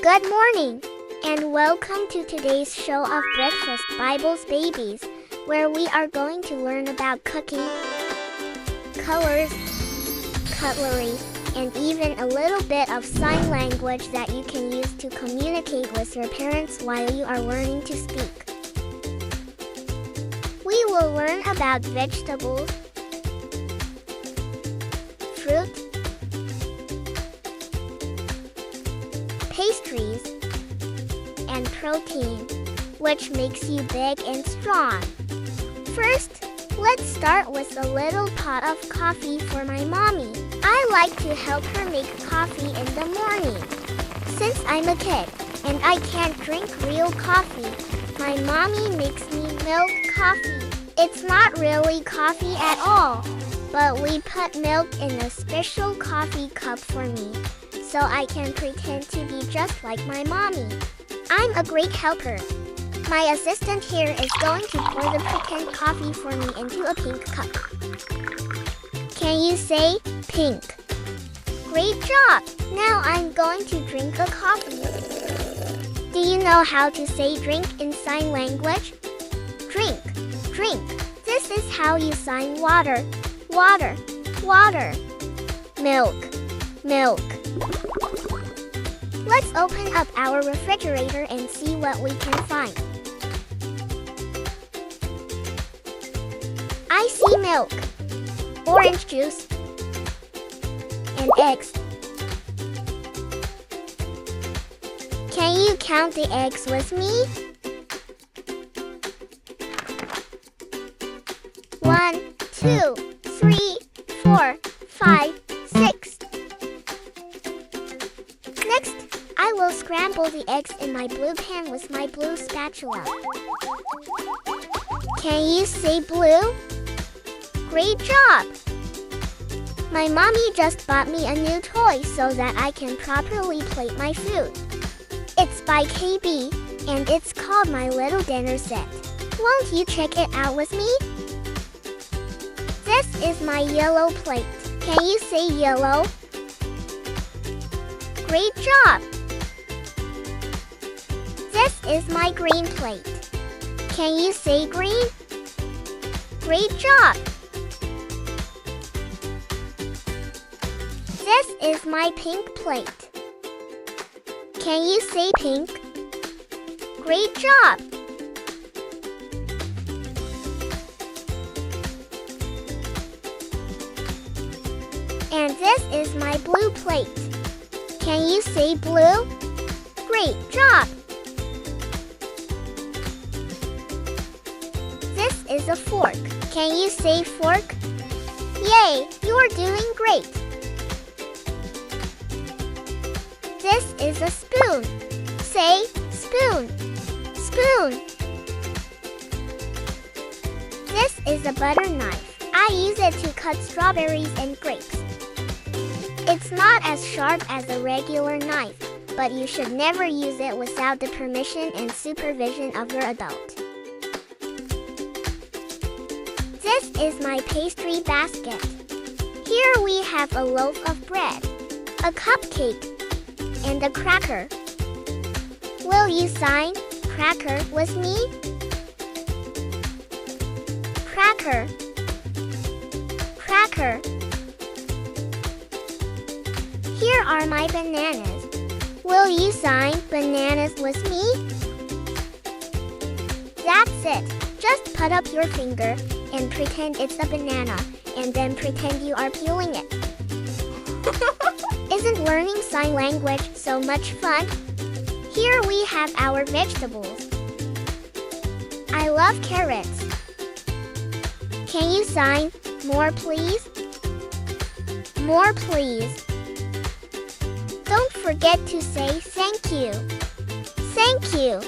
Good morning, and welcome to today's show of Breakfast Bibles Babies, where we are going to learn about cooking, colors, cutlery, and even a little bit of sign language that you can use to communicate with your parents while you are learning to speak. We will learn about vegetables, fruit, pastries, and protein, which makes you big and strong. First, let's start with a little pot of coffee for my mommy. I like to help her make coffee in the morning. Since I'm a kid and I can't drink real coffee, my mommy makes me milk coffee. It's not really coffee at all, but we put milk in a special coffee cup for me, so I can pretend to be just like my mommy. I'm a great helper. My assistant here is going to pour the pretend coffee for me into a pink cup. Can you say pink? Great job! Now I'm going to drink a coffee. Do you know how to say drink in sign language? Drink, drink. This is how you sign water, water, water. Milk, milk. Let's open up our refrigerator and see what we can find. I see milk, orange juice, and eggs. Can you count the eggs with me? 1, 2, 3, 4, 5, 6. Next, I will scramble the eggs in my blue pan with my blue spatula. Can you say blue? Great job! My mommy just bought me a new toy so that I can properly plate my food. It's by KB, and it's called my little dinner set. Won't you check it out with me? This is my yellow plate. Can you say yellow? Great job! This is my green plate. Can you say green? Great job! This is my pink plate. Can you say pink? Great job! And this is my blue plate. Can you say blue? Great job! This is a fork. Can you say fork? Yay, you're doing great! This is a spoon. Say spoon, spoon. This is a butter knife. I use it to cut strawberries and grapes. It's not as sharp as a regular knife, but you should never use it without the permission and supervision of your adult. This is my pastry basket. Here we have a loaf of bread, a cupcake, and a cracker. Will you sign cracker with me? Cracker, cracker. Here are my bananas. Will you sign bananas with me? That's it. Just put up your finger and pretend it's a banana, and then pretend you are peeling it. Isn't learning sign language so much fun? Here we have our vegetables. I love carrots. Can you sign more please? More please. Don't forget to say thank you. Thank you.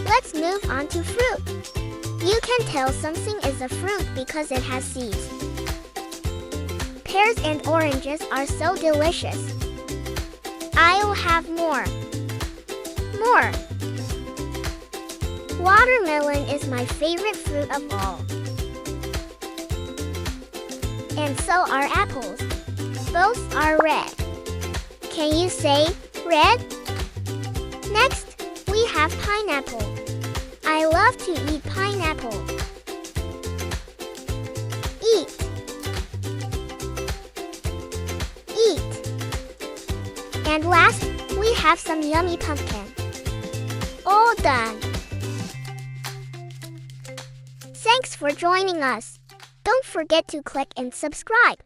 Let's move on to fruit. You can tell something is a fruit because it has seeds. Pears and oranges are so delicious. I'll have more. More. Watermelon is my favorite fruit of all. And so are apples. Both are red. Can you say red? have pineapple. I love to eat pineapple. Eat. Eat. And last, we have some yummy pumpkin. All done. Thanks for joining us. Don't forget to click and subscribe.